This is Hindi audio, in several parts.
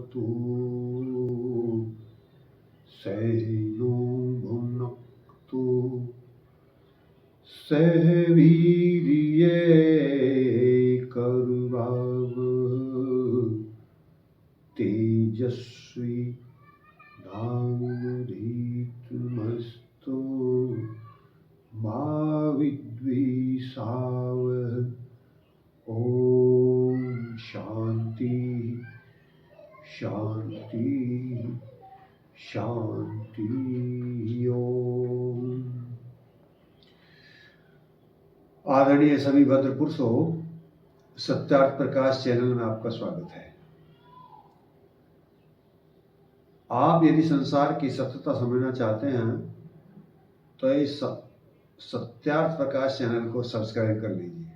भवतु सहनो भुनक्तु सह वीर्ये कर्वावः तेजस्वी नावधीतमस्तु मा विद्विषावः। ओम शांति शांति शांति। ओम। आदरणीय सभी भद्र पुरुषों, सत्यार्थ प्रकाश चैनल में आपका स्वागत है। आप यदि संसार की सत्यता समझना चाहते हैं तो इस सत्यार्थ प्रकाश चैनल को सब्सक्राइब कर लीजिए,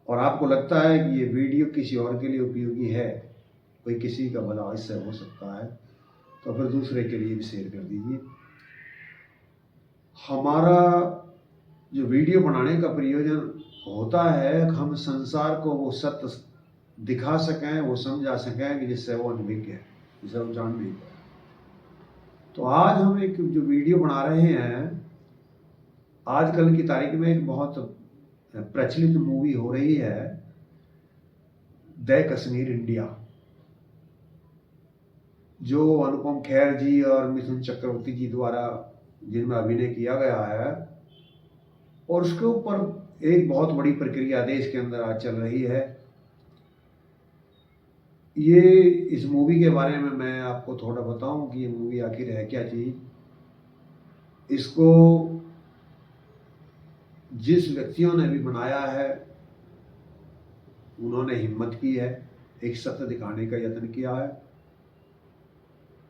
और आपको लगता है कि ये वीडियो किसी और के लिए उपयोगी है, कोई किसी का भला इससे हो सकता है, तो फिर दूसरे के लिए भी शेयर कर दीजिए। हमारा जो वीडियो बनाने का प्रयोजन होता है, हम संसार को वो सत्य दिखा सकें, वो समझा सकें कि जिससे वो अनभिज्ञ है, जिसे हम जान नहीं पाए। तो आज हम एक जो वीडियो बना रहे हैं, आजकल की तारीख में एक बहुत प्रचलित मूवी हो रही है, द कश्मीर इंडिया, जो अनुपम खेर जी और मिथुन चक्रवर्ती जी द्वारा जिनमें अभिनय किया गया है, और उसके ऊपर एक बहुत बड़ी प्रक्रिया देश के अंदर आज चल रही है। ये इस मूवी के बारे में मैं आपको थोड़ा बताऊं कि ये मूवी आखिर है क्या चीज। इसको जिस व्यक्तियों ने भी बनाया है, उन्होंने हिम्मत की है, एक सत्य दिखाने का यत्न किया है,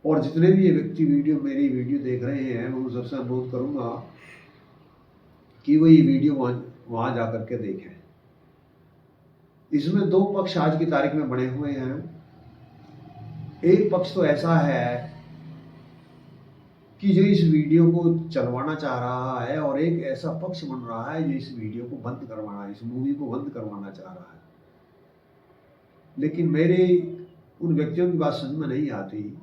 और जितने भी ये व्यक्ति मेरी वीडियो देख रहे हैं, मैं उन सबसे अनुरोध करूंगा कि वो ये वीडियो वहां जाकर के देखें। इसमें दो पक्ष आज की तारीख में बने हुए हैं। एक पक्ष तो ऐसा है कि जो इस वीडियो को चलवाना चाह रहा है, और एक ऐसा पक्ष बन रहा है जो इस वीडियो को बंद करवाना, इस मूवी को बंद करवाना चाह रहा है। लेकिन मेरे उन व्यक्तियों की बात समझ में नहीं आती,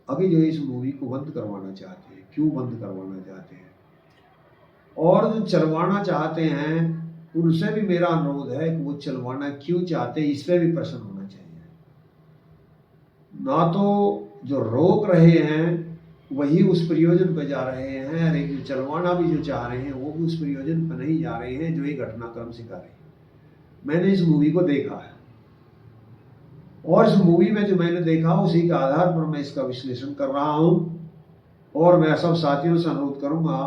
अभी जो इस मूवी को बंद करवाना चाहते हैं, क्यों बंद करवाना चाहते हैं, और जो चलवाना चाहते हैं उनसे भी मेरा अनुरोध है कि वो चलवाना क्यों चाहते हैं, इस पर भी प्रश्न होना चाहिए। ना तो जो रोक रहे हैं वही उस प्रयोजन पर जा रहे हैं, और एक जो चलवाना भी जो चाह रहे हैं वो भी उस प्रयोजन पर नहीं जा रहे हैं जो ये घटनाक्रम सिखा रहे हैं। मैंने इस मूवी को देखा है, और इस मूवी में जो मैंने देखा उसी के आधार पर मैं इसका विश्लेषण कर रहा हूं, और मैं सब साथियों से अनुरोध करूंगा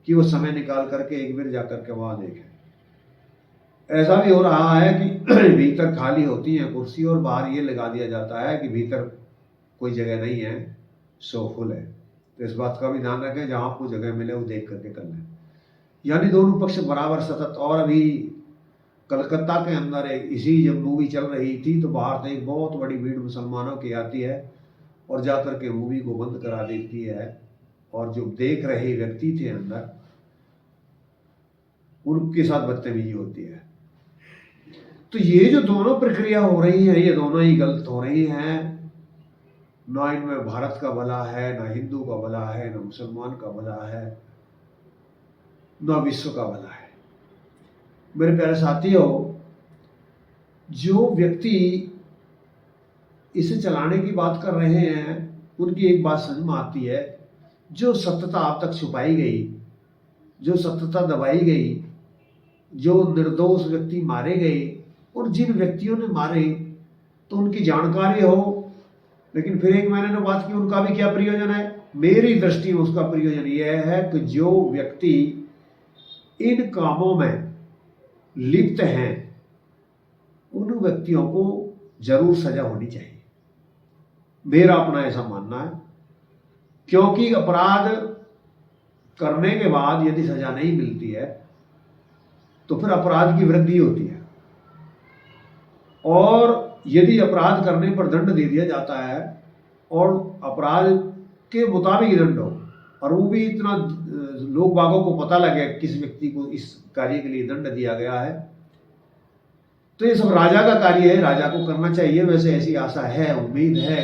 कि वो समय निकाल करके एक बार जाकर के वहां देखें। ऐसा भी हो रहा है कि भीतर खाली होती है कुर्सी, और बाहर ये लगा दिया जाता है कि भीतर कोई जगह नहीं है, सो फुल है। तो इस बात का भी ध्यान रखें, जहां आपको जगह मिले वो देख करके कर लें। यानी दोनों पक्ष बराबर सतत। और अभी कलकत्ता के अंदर इसी जब मूवी चल रही थी तो बाहर से एक बहुत बड़ी भीड़ मुसलमानों की आती है और जाकर के मूवी को बंद करा देती है, और जो देख रहे व्यक्ति थे अंदर, उनके साथ बदतमीजी होती है। तो ये जो दोनों प्रक्रिया हो रही है, ये दोनों ही गलत हो रही हैं। ना इनमें भारत का भला है, ना हिंदू का भला है, ना मुसलमान का भला है, ना विश्व का भला है। मेरे प्यारे साथियों, जो व्यक्ति इसे चलाने की बात कर रहे हैं उनकी एक बात समझ में आती है, जो सत्यता आप तक छुपाई गई, जो सत्यता दबाई गई, जो निर्दोष व्यक्ति मारे गए, और जिन व्यक्तियों ने मारे तो उनकी जानकारी हो, लेकिन फिर एक मैंने तो बात की, उनका भी क्या प्रयोजन है। मेरी दृष्टि में उसका प्रयोजन यह है कि जो व्यक्ति इन कामों में लिप्त हैं उन व्यक्तियों को जरूर सजा होनी चाहिए, मेरा अपना ऐसा मानना है। क्योंकि अपराध करने के बाद यदि सजा नहीं मिलती है तो फिर अपराध की वृद्धि होती है, और यदि अपराध करने पर दंड दे दिया जाता है और अपराध के मुताबिक दंड हो, और वो भी इतना लोग बागों को पता लगे किस व्यक्ति को इस कार्य के लिए दंड दिया गया है, तो ये सब राजा का कार्य है, राजा को करना चाहिए। वैसे ऐसी आशा है, उम्मीद है,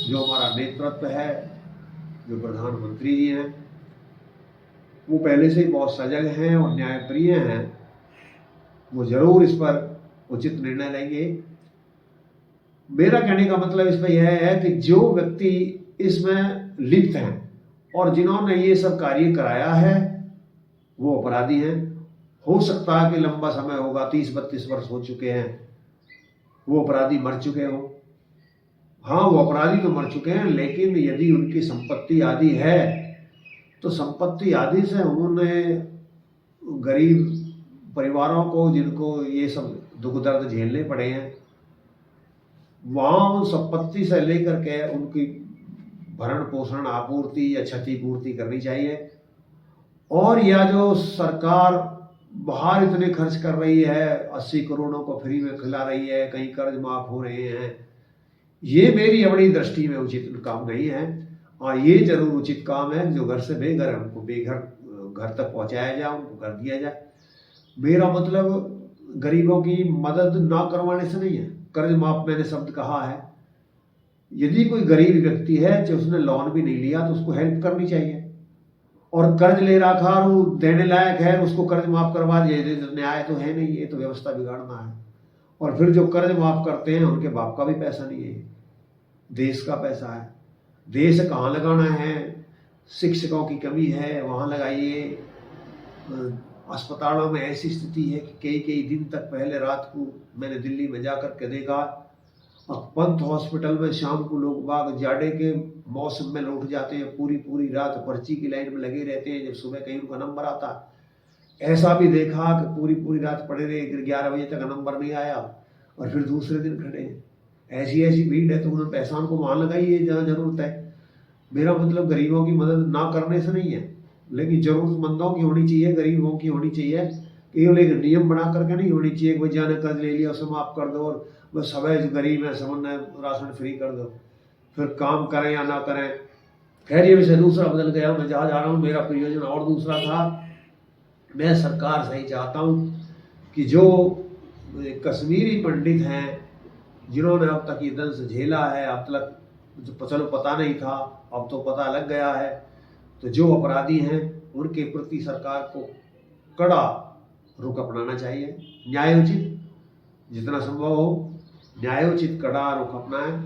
जो हमारा नेतृत्व है, जो प्रधानमंत्री जी हैं, वो पहले से ही बहुत सजग हैं और न्यायप्रिय हैं, वो जरूर इस पर उचित निर्णय लेंगे। मेरा कहने का मतलब इसमें यह है कि जो व्यक्ति इसमें लिप्त हैं और जिन्होंने ये सब कार्य कराया है वो अपराधी हैं। हो सकता है कि लंबा समय होगा, 30-32 वर्ष हो चुके हैं, वो अपराधी मर चुके हों। हाँ, वो अपराधी तो मर चुके हैं, लेकिन यदि उनकी संपत्ति आदि है तो संपत्ति आदि से उन्होंने गरीब परिवारों को, जिनको ये सब दुख दर्द झेलने पड़े हैं, वहाँ उन संपत्ति से लेकर के उनकी भरण पोषण, आपूर्ति या क्षतिपूर्ति करनी चाहिए। और या जो सरकार बाहर इतने खर्च कर रही है, 80 करोड़ों को फ्री में खिला रही है, कहीं कर्ज माफ हो रहे हैं, ये मेरी अपनी दृष्टि में उचित काम नहीं है। हाँ, ये जरूर उचित काम है जो घर से बेघर है उनको बेघर घर तक पहुंचाया जाए, उनको कर दिया जाए। मेरा मतलब गरीबों की मदद ना करवाने से नहीं है। कर्ज माफ मैंने शब्द कहा है, यदि कोई गरीब व्यक्ति है जो उसने लोन भी नहीं लिया तो उसको हेल्प करनी चाहिए, और कर्ज ले रखा और वो देने लायक है, उसको कर्ज माफ करवा दिया, न्याय तो है नहीं, ये तो व्यवस्था बिगाड़ना है। और फिर जो कर्ज माफ करते हैं उनके बाप का भी पैसा नहीं है, देश का पैसा है। देश कहाँ लगाना है? शिक्षकों की कमी है, वहाँ लगाइए। अस्पतालों में ऐसी स्थिति है कि कई कई दिन तक, पहले रात को मैंने दिल्ली में जाकर के देखा, पंत हॉस्पिटल में शाम को लोग बाग जाड़े के मौसम में लौट जाते हैं, पूरी पूरी रात पर्ची की लाइन में लगे रहते हैं, जब सुबह कहीं उनका नंबर आता। ऐसा भी देखा कि पूरी पूरी रात पड़े रहे, 11 बजे तक नंबर नहीं आया और फिर दूसरे दिन खड़े हैं। ऐसी ऐसी भीड़ है, तो उन्होंने पैसा उनको वहाँ लगाइए जहाँ जरूरत है। मेरा मतलब गरीबों की मदद ना करने से नहीं है, लेकिन जरूरतमंदों की होनी चाहिए, गरीबों की होनी चाहिए। केवल एक नियम बना करके नहीं होनी चाहिए कि भाई जाने कर्ज ले लिया उसे माफ कर दो और बस सब जो गरीब है सब राशन फ्री कर दो, फिर काम करें या ना करें। खैर, ये विषय दूसरा बदल गया, मैं जहाँ जा रहा हूँ मेरा प्रयोजन और दूसरा था। मैं सरकार से ही चाहता हूँ कि जो कश्मीरी पंडित हैं जिन्होंने अब तक ये दंश झेला है, अब तक जो चलो पता नहीं था, अब तो पता लग गया है, तो जो अपराधी हैं उनके प्रति सरकार को कड़ा रुख अपनाना चाहिए। न्यायोचित जितना संभव हो न्यायोचित कड़ा रुख अपनाएं।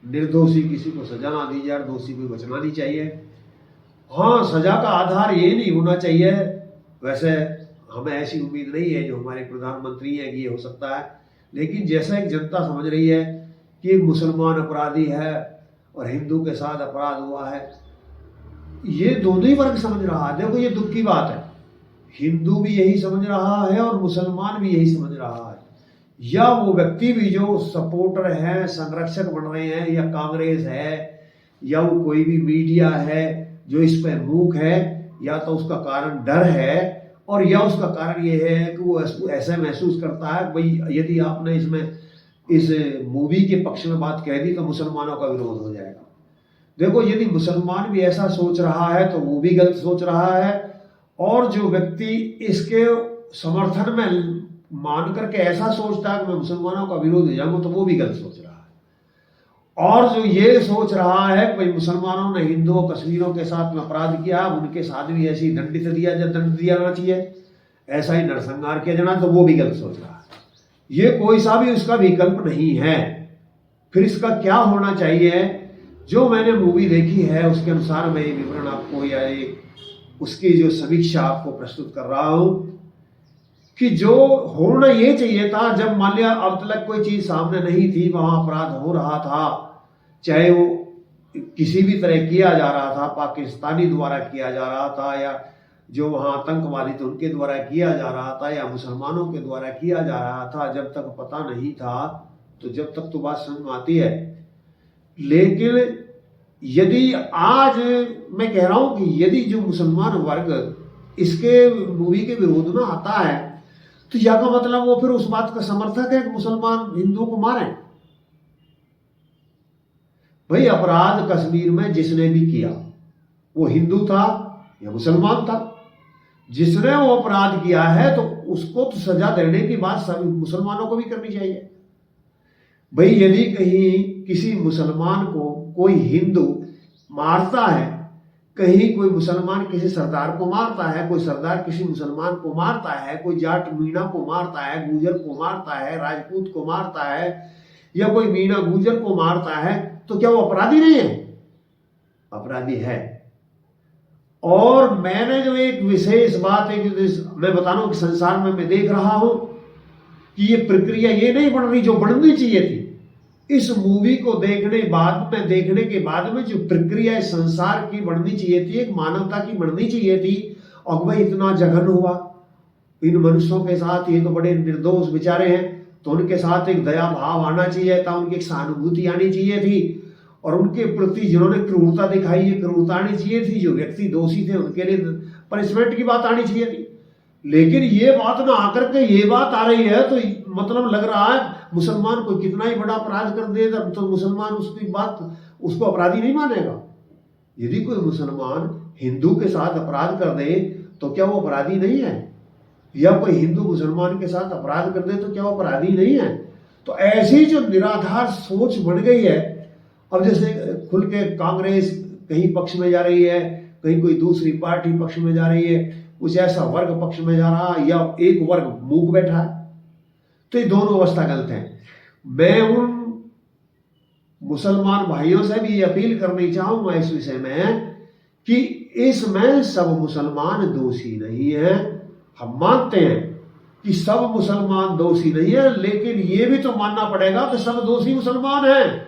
निर्दोषी किसी को सजा ना दी जाए, दोषी को बचना नहीं चाहिए। हाँ, सजा का आधार ये नहीं होना चाहिए, वैसे हमें ऐसी उम्मीद नहीं है जो हमारे प्रधानमंत्री हैं कि ये हो सकता है, लेकिन जैसा एक जनता समझ रही है कि एक मुसलमान अपराधी है और हिंदू के साथ अपराध हुआ है, ये दोनों ही वर्ग समझ रहा है। देखो, ये दुख की बात है, हिंदू भी यही समझ रहा है और मुसलमान भी यही समझ रहा है, या वो व्यक्ति भी जो सपोर्टर हैं, संरक्षक बन रहे हैं, या कांग्रेस है, या वो कोई भी मीडिया है जो इस पर मूक है, या तो उसका कारण डर है और या उसका कारण ये है कि वो ऐसा महसूस करता है भाई यदि आपने इसमें इस मूवी के पक्ष में बात कह दी तो मुसलमानों का विरोध हो जाएगा। देखो, यदि मुसलमान भी ऐसा सोच रहा है तो वो भी गलत सोच रहा है, और जो व्यक्ति इसके समर्थन में मान करके ऐसा सोचता है कि मैं मुसलमानों का विरोध हो जाऊंगा तो वो भी गलत सोच रहा है। और जो ये सोच रहा है कि भाई मुसलमानों ने हिंदुओं कश्मीरों के साथ में अपराध किया, उनके साथ भी ऐसी दंड दिया जाना चाहिए, ऐसा ही नरसंहार किया जाना, तो वो भी गलत सोच रहा है। ये कोई सा भी उसका विकल्प नहीं है। फिर इसका क्या होना चाहिए? जो मैंने मूवी देखी है उसके अनुसार मैं ये विवरण आपको या उसकी जो समीक्षा आपको प्रस्तुत कर रहा हूं कि जो होना ये चाहिए था, जब मान लिया अब तक कोई चीज सामने नहीं थी, वहां अपराध हो रहा था, चाहे वो किसी भी तरह किया जा रहा था, पाकिस्तानी द्वारा किया जा रहा था, या जो वहां आतंकवादी थे उनके द्वारा किया जा रहा था, या मुसलमानों के द्वारा किया जा रहा था, जब तक पता नहीं था तो जब तक तो बात समझ में आती है। लेकिन यदि आज मैं कह रहा हूं कि यदि जो मुसलमान वर्ग इसके मूवी के विरोध में आता है तो या का मतलब वो फिर उस बात का समर्थक है कि मुसलमान हिंदुओं को मारें। भाई, अपराध कश्मीर में जिसने भी किया वो हिंदू था या मुसलमान था, जिसने वो अपराध किया है तो उसको तो सजा देने की बात सभी मुसलमानों को भी करनी चाहिए। भाई यदि कहीं किसी मुसलमान को कोई हिंदू मारता है, कहीं कोई मुसलमान किसी सरदार को मारता है, कोई सरदार किसी मुसलमान को मारता है, कोई जाट मीणा को मारता है, गुजर को मारता है, राजपूत को मारता है, या कोई मीणा गुजर को मारता है, तो क्या वो अपराधी नहीं है? अपराधी है। और मैंने जो एक विशेष बात है कि मैं बता रहा हूं कि संसार में मैं देख रहा हूं कि ये प्रक्रिया ये नहीं बढ़ रही जो बढ़नी चाहिए थी। इस मूवी को देखने के बाद में जो प्रक्रिया संसार की बढ़नी चाहिए थी, एक मानवता की बढ़नी चाहिए थी, और भाई इतना जघन हुआ इन मनुष्यों के साथ। ये तो बड़े निर्दोष बेचारे हैं, तो उनके साथ एक दया भाव आना चाहिए था, उनकी एक सहानुभूति आनी चाहिए थी, और उनके प्रति जिन्होंने क्रूरता दिखाई है क्रूरता आनी चाहिए थी। जो व्यक्ति दोषी थे उनके लिए पनिशमेंट की बात आनी चाहिए थी। लेकिन ये बात ना आकर के ये बात आ रही है, तो मतलब लग रहा है मुसलमान को कितना ही बड़ा अपराध कर दे तो मुसलमान उसकी बात उसको अपराधी नहीं मानेगा। यदि कोई मुसलमान हिंदू के साथ अपराध कर दे तो क्या वो अपराधी नहीं है? या कोई हिंदू मुसलमान के साथ अपराध कर दे तो क्या वो अपराधी नहीं है? तो ऐसी जो निराधार सोच बढ़ गई है, अब जैसे खुल के कांग्रेस कहीं पक्ष में जा रही है, कहीं कोई दूसरी पार्टी पक्ष में जा रही है, कुछ ऐसा वर्ग पक्ष में जा रहा है, या एक वर्ग मूक बैठा है, तो ये दोनों अवस्था गलत है। मैं उन मुसलमान भाइयों से भी अपील करनी चाहूंगा इस विषय में कि इसमें सब मुसलमान दोषी नहीं है। हम मानते हैं कि सब मुसलमान दोषी नहीं है, लेकिन ये भी तो मानना पड़ेगा कि सब दोषी मुसलमान हैं।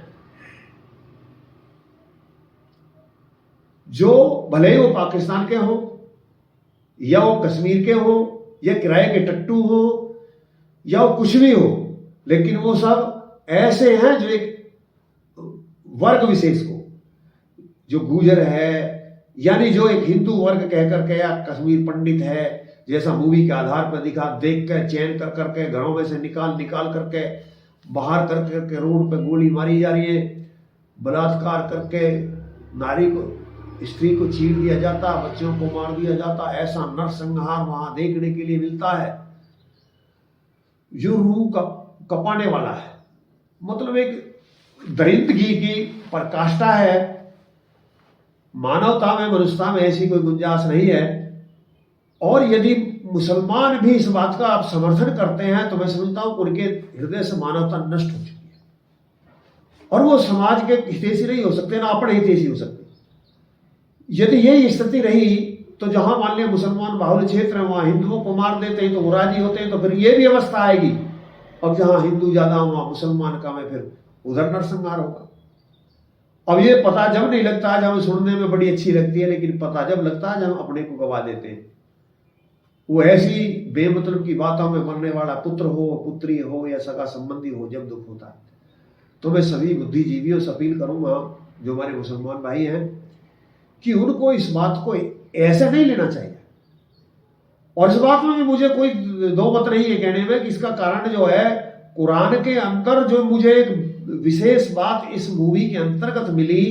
जो भले ही वो पाकिस्तान के हो, या वो कश्मीर के हो, या किराए के टट्टू हो, या वो कुछ भी हो, लेकिन वो सब ऐसे हैं जो एक वर्ग विशेष को, जो गुजर है, यानी जो एक हिंदू वर्ग कह करके, या कश्मीर पंडित है जैसा मूवी के आधार पर दिखा, देख कर चैन कर करके घरों में से निकाल करके बाहर कर करके रोड पे गोली मारी जा रही है, बलात्कार करके नारी को स्त्री को चीर दिया जाता, बच्चों को मार दिया जाता, ऐसा नरसंहार वहां देखने के लिए मिलता है जो रूह कपाने वाला है। मतलब एक दरिंदगी की पराकाष्ठा है। मानवता में मनुष्यता में ऐसी कोई गुंजाइश नहीं है। और यदि मुसलमान भी इस बात का आप समर्थन करते हैं तो मैं समझता हूं उनके हृदय से मानवता नष्ट हो चुकी है, और वो समाज के हितैषी नहीं हो सकते, ना अपने हितैषी हो सकते। यदि यही स्थिति रही तो जहां मान लिया मुसलमान बाहुल्य क्षेत्र है वहां हिंदुओं को मार देते हैं तो वो राजी होते हैं, तो फिर ये भी अवस्था आएगी। अब जहां हिंदू ज्यादा वहां मुसलमान कम है, फिर उधर नरसंहार होगा। अब ये पता जब नहीं लगता जब हमें सुनने में बड़ी अच्छी लगती है, लेकिन पता जब लगता है जब हम अपने को गवा देते हैं। वो ऐसी बेमतलब की बातों में मरने वाला पुत्र हो, पुत्री हो, या सगा संबंधी हो, जब दुख होता है। तो मैं सभी बुद्धिजीवियों से अपील करूंगा जो हमारे मुसलमान भाई हैं कि उनको इस बात को ऐसे नहीं लेना चाहिए। और इस बात में भी मुझे कोई दो मत नहीं है कहने में कि इसका कारण जो है कुरान के अंदर जो मुझे एक विशेष बात इस मूवी के अंतर्गत मिली,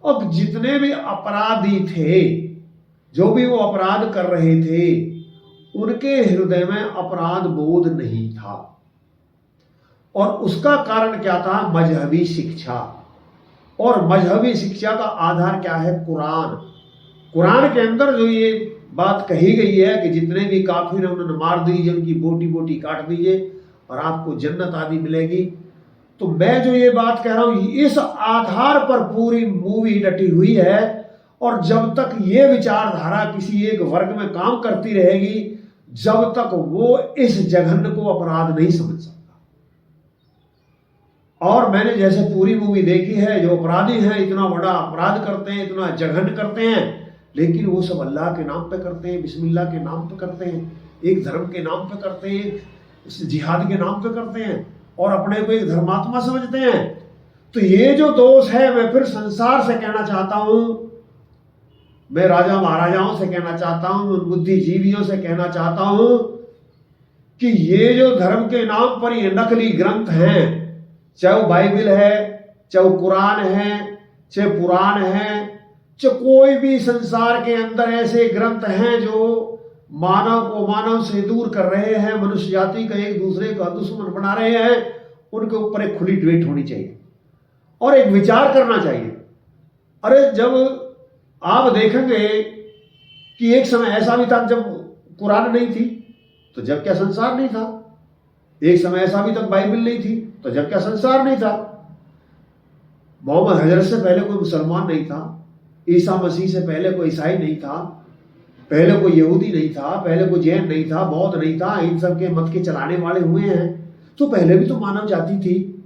और जितने भी अपराधी थे, जो भी वो अपराध कर रहे थे, उनके हृदय में अपराध बोध नहीं था। और उसका कारण क्या था? मजहबी शिक्षा। और मजहबी शिक्षा का आधार क्या है? कुरान। कुरान के अंदर जो ये बात कही गई है कि जितने भी काफिर हैं उन्होंने मार दीजिए, उनकी बोटी बोटी काट दीजिए और आपको जन्नत आदि मिलेगी। तो मैं जो ये बात कह रहा हूं इस आधार पर पूरी मूवी डटी हुई है। और जब तक ये विचारधारा किसी एक वर्ग में काम करती रहेगी, जब तक वो इस जघन्य को अपराध नहीं समझ सकता। और मैंने जैसे पूरी मूवी देखी है, जो अपराधी हैं इतना बड़ा अपराध करते हैं, इतना जघन्य करते हैं, लेकिन वो सब अल्लाह के नाम पे करते हैं, बिस्मिल्लाह के नाम पे करते हैं, एक धर्म के नाम पे करते हैं, जिहाद के नाम पे करते हैं, और अपने को एक धर्मात्मा समझते हैं। तो ये जो दोष है, मैं फिर संसार से कहना चाहता हूं, मैं राजा महाराजाओं से कहना चाहता हूं, बुद्धिजीवियों से कहना चाहता हूं कि ये जो धर्म के नाम पर ये नकली ग्रंथ हैं, चाहे वो बाइबल है, चाहे वो कुरान है, चाहे पुराण है, चाहे कोई भी संसार के अंदर ऐसे ग्रंथ हैं जो मानव को मानव से दूर कर रहे हैं, मनुष्य जाति का एक दूसरे का दुश्मन बना रहे हैं, उनके ऊपर एक खुली डिबेट होनी चाहिए और एक विचार करना चाहिए। अरे जब आप देखेंगे कि एक समय ऐसा भी था जब कुरान नहीं थी, तो जब क्या संसार नहीं था। एक समय ऐसा भी तक बाइबल नहीं थी, तो जब क्या संसार नहीं था। मोहम्मद हजरत से पहले कोई मुसलमान नहीं था, ईसा मसीह से पहले कोई ईसाई नहीं था, पहले कोई यहूदी नहीं था, पहले कोई जैन नहीं था, बौद्ध नहीं था, इन सब के मत के चलाने वाले हुए हैं। तो पहले भी तो मानव जाति थी,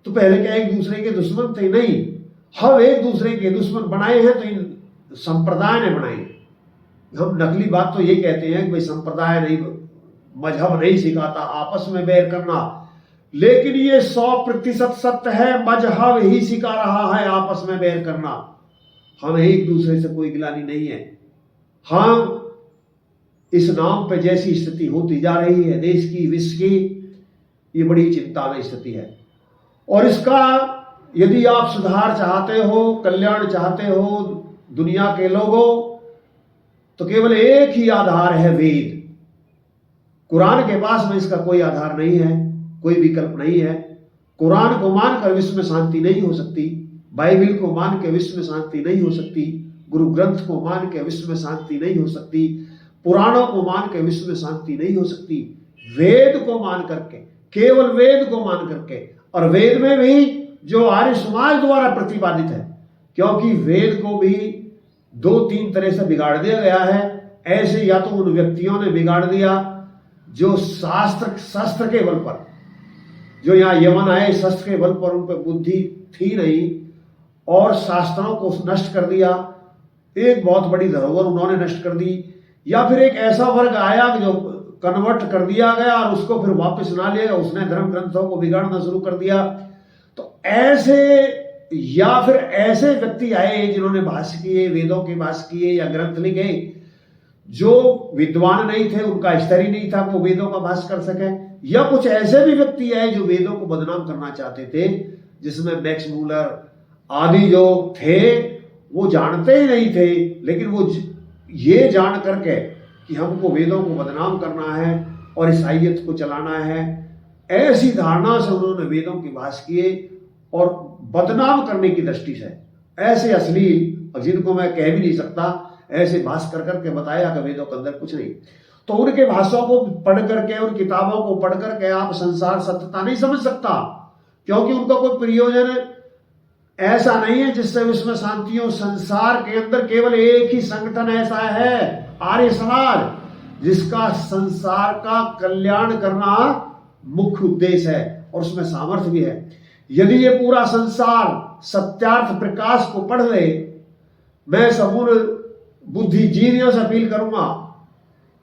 तो पहले क्या एक दूसरे के दुश्मन थे? नहीं, हम एक दूसरे के दुश्मन बनाए हैं तो इन संप्रदाय ने बनाए। हम नकली बात तो ये कहते हैं कि भाई संप्रदाय नहीं, मजहब नहीं सिखाता आपस में बैर करना, लेकिन ये 100% सत्य है। मजहब ही सिखा रहा है आपस में बैर करना। हम एक दूसरे से कोई गिलानी नहीं है। हम इस नाम पे जैसी स्थिति होती जा रही है देश की, विश्व की, ये बड़ी चिंता में स्थिति है। और इसका यदि आप सुधार चाहते हो, कल्याण चाहते हो दुनिया के लोगों, तो केवल एक ही आधार है, वेद। कुरान के पास में इसका कोई आधार नहीं है, कोई विकल्प नहीं है। कुरान को मानकर विश्व में शांति नहीं हो सकती, बाइबल को मान के विश्व में शांति नहीं हो सकती, गुरु ग्रंथ को मान के विश्व में शांति नहीं हो सकती, पुराणों को मान के विश्व में शांति नहीं हो सकती। वेद को मान करके, केवल वेद को मान करके, और वेद में भी जो आर्य समाज द्वारा प्रतिपादित है, क्योंकि वेद को भी 2-3 तरह से बिगाड़ दिया गया है। ऐसे या तो उन व्यक्तियों ने बिगाड़ दिया जो शस्त्र के बल पर, जो यहाँ यमन आए शस्त्र के बल पर, उन पर बुद्धि थी नहीं और शास्त्रों को नष्ट कर दिया। एक बहुत बड़ी धरोहर उन्होंने नष्ट कर दी। या फिर एक ऐसा वर्ग आया जो कन्वर्ट कर दिया गया और उसको फिर वापस ना लिया, उसने धर्म ग्रंथों को बिगाड़ना शुरू कर दिया। तो ऐसे या फिर ऐसे व्यक्ति आए जिन्होंने भाष्य किए, वेदों के भाष्य किए या ग्रंथ लिखे, जो विद्वान नहीं थे, उनका स्तर ही नहीं था कि वो वेदों का भाष्य कर सके। या कुछ ऐसे भी व्यक्ति आए जो वेदों को बदनाम करना चाहते थे, जिसमें मैक्स मूलर आदि जो थे वो जानते ही नहीं थे, लेकिन वो ये जान करके कि हमको वेदों को बदनाम करना है और ईसाइयत को चलाना है, ऐसी धारणा से उन्होंने वेदों के भाष्य किए और बदनाम करने की दृष्टि से ऐसे अश्लील, जिनको मैं कह भी नहीं सकता, ऐसे भाष्य कर करके बताया कि वेदों के अंदर कुछ नहीं। तो उनके भाषाओं को पढ़ करके, उन किताबों को पढ़ करके आप संसार सत्यता नहीं समझ सकता, क्योंकि उनका कोई प्रयोजन ऐसा नहीं है जिससे उसमें शांति हो। संसार के अंदर केवल एक ही संगठन ऐसा है, आर्य समाज, जिसका संसार का कल्याण करना मुख्य उद्देश्य है और उसमें सामर्थ्य भी है। यदि ये पूरा संसार सत्यार्थ प्रकाश को पढ़ ले, मैं संपूर्ण बुद्धिजीवियों से अपील करूंगा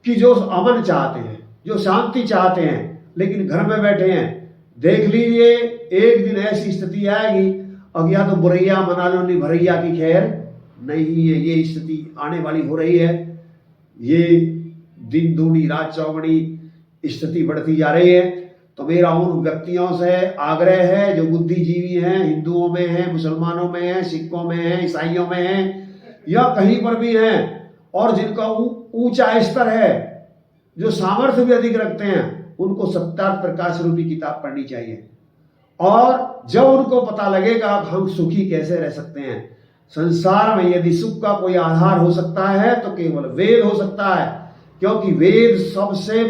कि जो अमन चाहते हैं, जो शांति चाहते हैं, लेकिन घर में बैठे हैं, देख लीजिए एक दिन ऐसी स्थिति आएगी, अब या तो बुरैया मना लो नहीं भरैया की खैर नहीं है, ये स्थिति आने वाली हो रही है। ये दिन दूनी रात चौगुनी स्थिति बढ़ती जा रही है। तो मेरा उन व्यक्तियों से आग्रह है जो बुद्धिजीवी हैं, हिंदुओं में हैं, मुसलमानों में हैं, सिखों में हैं, ईसाइयों में हैं, या कहीं पर भी हैं, और जिनका ऊंचा स्तर है, जो सामर्थ्य भी अधिक रखते हैं, उनको सत्यार्थ प्रकाश रूपी किताब पढ़नी चाहिए। और जब उनको पता लगेगा कि हम सुखी कैसे रह सकते हैं संसार में, यदि सुख का कोई आधार हो सकता है तो केवल वेद हो सकता है, क्योंकि वेद सबसे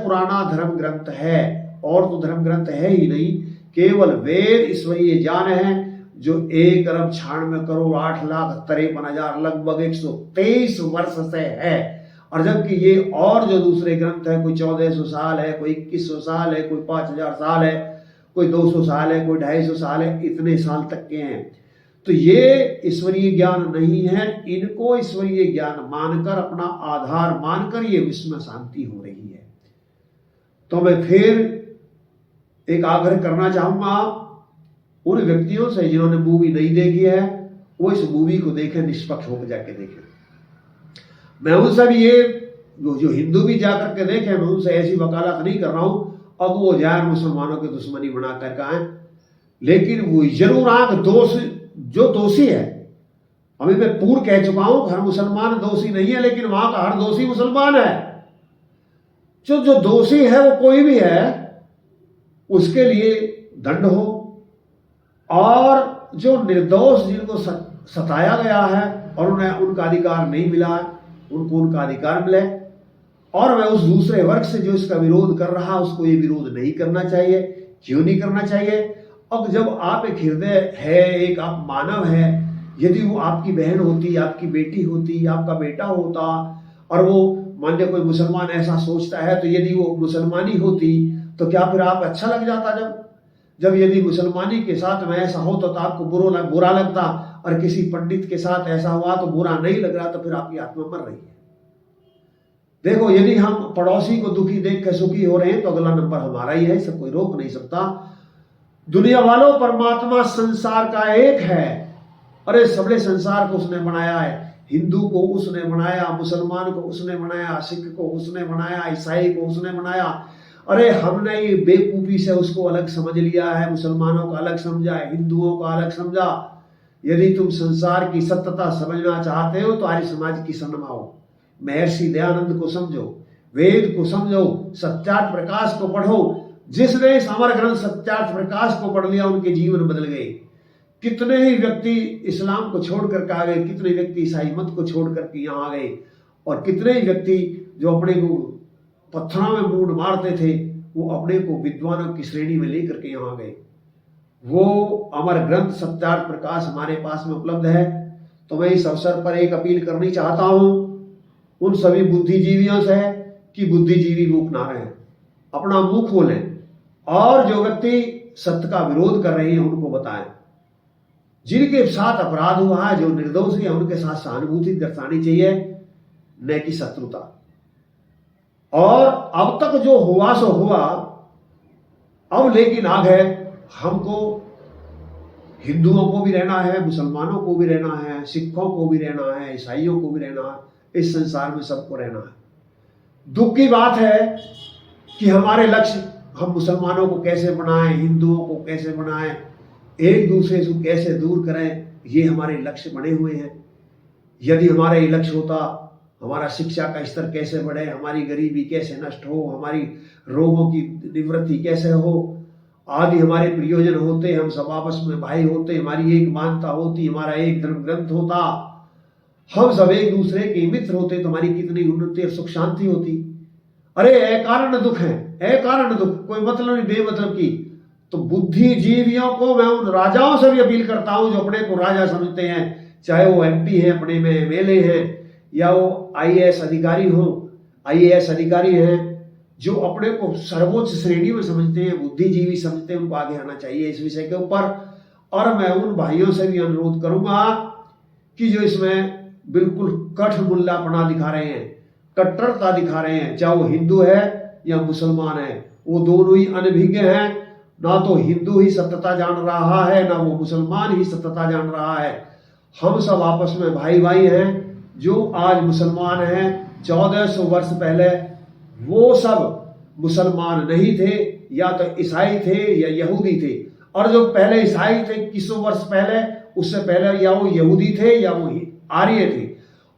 पुराना धर्म ग्रंथ है। और तो धर्म ग्रंथ है ही नहीं, केवल वेद ईश्वरीय ज्ञान है जो 1,96,08,53,000 लगभग 123 वर्ष से है। और जबकि ये और जो दूसरे ग्रंथ है, कोई 1400 साल है, कोई 2100 साल है, कोई 5000 साल है, कोई 200 साल है, कोई 250 साल है, इतने साल तक के हैं। तो ये ईश्वरीय ज्ञान नहीं है। इनको ईश्वरीय ज्ञान मानकर, अपना आधार मानकर ये विश्व में शांति हो रही है। तो मैं फिर एक आग्रह करना चाहूंगा उन व्यक्तियों से जिन्होंने मूवी नहीं देखी है, वो इस मूवी को देखें, निष्पक्ष होकर जाके देखें। मैं उनसे भी ये जो हिंदू भी जाकर के देखें, मैं उनसे ऐसी वकालत नहीं कर रहा हूं अब वो जाए मुसलमानों की दुश्मनी बना कर आए, लेकिन वो जरूर आंख दोष जो दोषी है, अभी मैं पूर्व कह चुका हूं हर मुसलमान दोषी नहीं है, लेकिन वहां का हर दोषी मुसलमान है। जो दोषी है वो कोई भी है उसके लिए दंड हो, और जो निर्दोष जिनको सताया गया है और उन्हें उनका अधिकार नहीं मिला उनको उनका अधिकार मिले। और मैं उस दूसरे वर्ग से जो इसका विरोध कर रहा उसको ये विरोध नहीं करना चाहिए। क्यों नहीं करना चाहिए? अब जब आप एक हृदय है, एक आप मानव है, यदि वो आपकी बहन होती, आपकी बेटी होती, आपका बेटा होता, और वो मान लीजिए कोई मुसलमान ऐसा सोचता है, तो यदि वो मुसलमानी होती तो क्या फिर आप अच्छा लग जाता? जब यदि मुसलमानी के साथ में ऐसा होता तो आपको बुरा लगता, और किसी पंडित के साथ ऐसा हुआ तो बुरा नहीं लग रहा, तो फिर आपकी आत्मा मर रही है। देखो, यदि हम पड़ोसी को दुखी देख के सुखी हो रहे हैं तो अगला नंबर हमारा ही है, सब कोई रोक नहीं सकता। दुनिया वालों, परमात्मा संसार का एक है। अरे सबले संसार को उसने बनाया है। हिंदू को उसने बनाया, मुसलमान को उसने बनाया, सिख को उसने बनाया, ईसाई को उसने बनाया। अरे हमने ये बेवकूफी से उसको अलग समझ लिया है, मुसलमानों को अलग समझा, हिंदुओं को अलग समझा। यदि तुम संसार की सत्यता समझना चाहते हो तो आर्य समाज की शरण आओ, महर्षि दयानंद को समझो, वेद को समझो, सत्यार्थ प्रकाश को पढ़ो। जिसने इस अमर ग्रंथ सत्यार्थ प्रकाश को पढ़ लिया उनके जीवन बदल गए। कितने ही व्यक्ति इस्लाम को छोड़ करके आ गए, कितने व्यक्ति ईसाई मत को छोड़ करके यहाँ आ गए, और कितने ही व्यक्ति जो अपने को पत्थरों में मूड मारते थे वो अपने को विद्वानों की श्रेणी में लेकर के यहाँ आ गए। वो अमर ग्रंथ सत्यार्थ प्रकाश हमारे पास में उपलब्ध है। तो मैं इस अवसर पर एक अपील करनी चाहता हूं उन सभी बुद्धिजीवियों से कि बुद्धिजीवी मुख ना रहें, अपना मुंह खोलें, और जो व्यक्ति सत्य का विरोध कर रहे हैं उनको बताएं। जिनके साथ अपराध हुआ है, जो निर्दोष है, उनके साथ सहानुभूति दर्शानी चाहिए, न कि शत्रुता। और अब तक जो हुआ सो हुआ, अब लेकिन आगे हमको हिंदुओं को भी रहना है, मुसलमानों को भी रहना है, सिखों को भी रहना है, ईसाइयों को भी रहना है, इस संसार में सबको रहना है। दुख की बात है कि हमारे लक्ष्य हम मुसलमानों को कैसे बनाएं, हिंदुओं को कैसे बनाएं, एक दूसरे से कैसे दूर करें, ये हमारे लक्ष्य बने हुए हैं। यदि हमारा ये लक्ष्य होता, हमारा शिक्षा का स्तर कैसे बढ़े, हमारी गरीबी कैसे नष्ट हो, हमारी रोगों की निवृत्ति कैसे हो, आदि हमारे प्रयोजन होते, हम सब आपस में भाई होते, हमारी एक मानता होती, हमारा एक धर्म ग्रंथ होता, हम सब एक दूसरे के मित्र होते, तो हमारी कितनी उन्नति और सुख शांति होती। अरे अकारण दुख है, अकारण दुख, कोई मतलब नहीं, बेमतलब की। तो बुद्धिजीवियों को मैं उन राजाओं से भी अपील करता हूं जो अपने को राजा समझते हैं, चाहे वो एमपी हैं, अपने में एमएलए हैं, या वो आईएएस अधिकारी हो, आईएएस अधिकारी हैं, जो अपने को सर्वोच्च श्रेणी में समझते हैं, बुद्धिजीवी समझते हैं, उनको आगे आना चाहिए इस विषय के ऊपर। और मैं उन भाइयों से भी अनुरोध करूंगा कि जो इसमें बिल्कुल कठ मुल्लापना दिखा रहे हैं, कट्टरता दिखा रहे हैं, चाहे वो हिंदू है या मुसलमान है, वो दोनों ही अनभिज्ञ हैं। ना तो हिंदू ही सत्यता जान रहा है, ना वो मुसलमान ही सत्यता जान रहा है। हम सब आपस में भाई भाई हैं। जो आज मुसलमान हैं, 1400 वर्ष पहले वो सब मुसलमान नहीं थे, या तो ईसाई थे या यहूदी थे। और जो पहले ईसाई थे 2100 वर्ष पहले, उससे पहले या वो यहूदी थे या वो आर्य थे।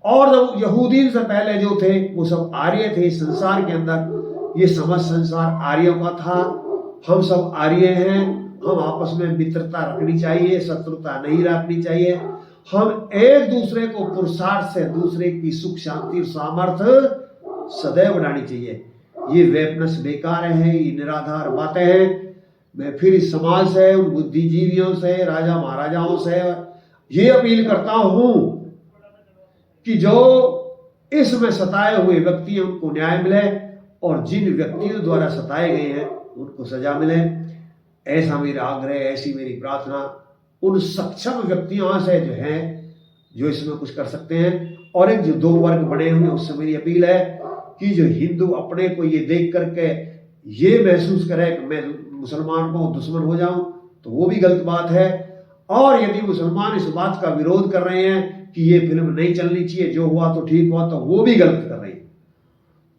और जो यहूदी से पहले जो थे वो सब आर्य थे। संसार के अंदर ये समझ संसार आर्यों का था। हम सब आर्य हैं, हम आपस में मित्रता रखनी चाहिए, शत्रुता नहीं रखनी चाहिए। हम एक दूसरे को पुरुषार्थ से दूसरे की सुख शांति और सामर्थ्य सदैव बढ़ानी चाहिए। ये वेपनस बेकार है, ये निराधार बातें हैं। मैं फिर इस समाज से, उन बुद्धिजीवियों से, राजा महाराजाओं से ये अपील करता हूं कि जो इसमें सताए हुए व्यक्ति हैं उनको न्याय मिले, और जिन व्यक्तियों द्वारा सताए गए हैं उनको सजा मिले। ऐसा मेरा आग्रह, ऐसी मेरी प्रार्थना उन सक्षम व्यक्तियों से जो हैं, जो इसमें कुछ कर सकते हैं। और एक जो दो वर्ग बने हुए उससे मेरी अपील है कि जो हिंदू अपने को ये देख करके ये महसूस करे कि मैं मुसलमान को दुश्मन हो जाऊं, तो वो भी गलत बात है। और यदि मुसलमान इस बात का विरोध कर रहे हैं कि ये फिल्म नहीं चलनी चाहिए, जो हुआ तो ठीक हुआ, तो वो भी गलत कर रहे हैं।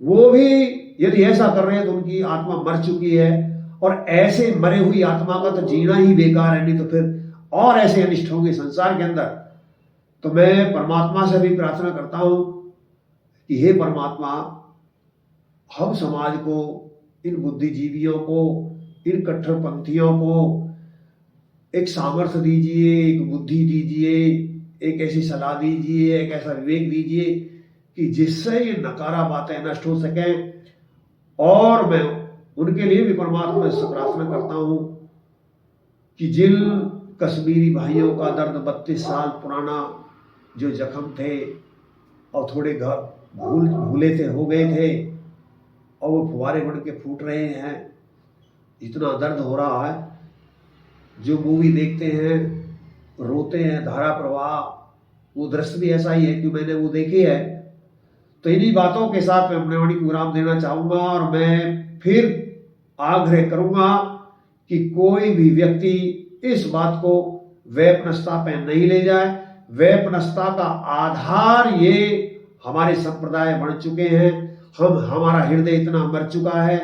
वो भी यदि ऐसा कर रहे हैं तो उनकी आत्मा मर चुकी है, और ऐसे मरे हुई आत्मा का तो जीना ही बेकार है, नहीं तो फिर और ऐसे अनिष्ट होंगे संसार के अंदर। तो मैं परमात्मा से भी प्रार्थना करता हूँ कि हे परमात्मा, हम समाज को, इन बुद्धिजीवियों को, इन कट्टरपंथियों को एक सामर्थ्य दीजिए, एक बुद्धि दीजिए, एक ऐसी सलाह दीजिए, एक ऐसा विवेक दीजिए कि जिससे ये नकारा बातें नष्ट हो सकें। और मैं उनके लिए भी परमात्मा से प्रार्थना करता हूँ कि जिन कश्मीरी भाइयों का दर्द 32 साल पुराना जो जख्म थे और थोड़े भूले थे, हो गए थे, और वो फुवारे बन के फूट रहे हैं, इतना दर्द हो रहा है। जो मूवी देखते हैं, रोते हैं, धारा प्रवाह, वो दृश्य भी ऐसा ही है कि मैंने वो देखी है। तो इन्हीं बातों के साथ मैं अपने वाणी को विराम देना चाहूँगा और मैं फिर आग्रह करूँगा कि कोई भी व्यक्ति इस बात को वैपनस्यता पे नहीं ले जाए। वैपनस्यता का आधार ये हमारे संप्रदाय बन चुके हैं। हमारा हृदय इतना मर चुका है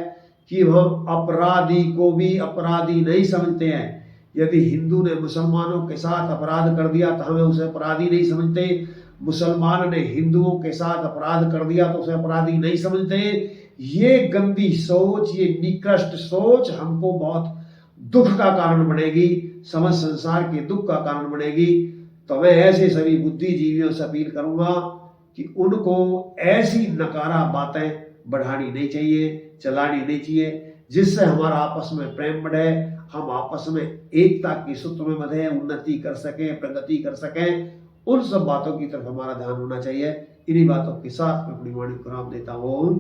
कि हम अपराधी को भी अपराधी नहीं समझते हैं। यदि हिंदू ने मुसलमानों के साथ अपराध कर दिया तो हमें उसे अपराधी नहीं समझते, मुसलमान ने हिंदुओं के साथ अपराध कर दिया तो उसे अपराधी नहीं समझते। ये गंदी सोच, ये निकृष्ट सोच हमको बहुत दुख का कारण बनेगी, समस्त संसार के दुख का कारण बनेगी। तो मैं ऐसे सभी बुद्धिजीवियों से अपील करूंगा कि उनको ऐसी नकारा बातें बढ़ानी नहीं चाहिए, चलानी नहीं चाहिए, जिससे हमारा आपस में प्रेम बढ़े, हम आपस में एकता की सूत्र में बंधे, उन्नति कर सकें, प्रगति कर सकें। उन सब बातों की तरफ हमारा ध्यान होना चाहिए। इन्हीं बातों के साथ मैं अपनी वाणी को विराम देता हूँ।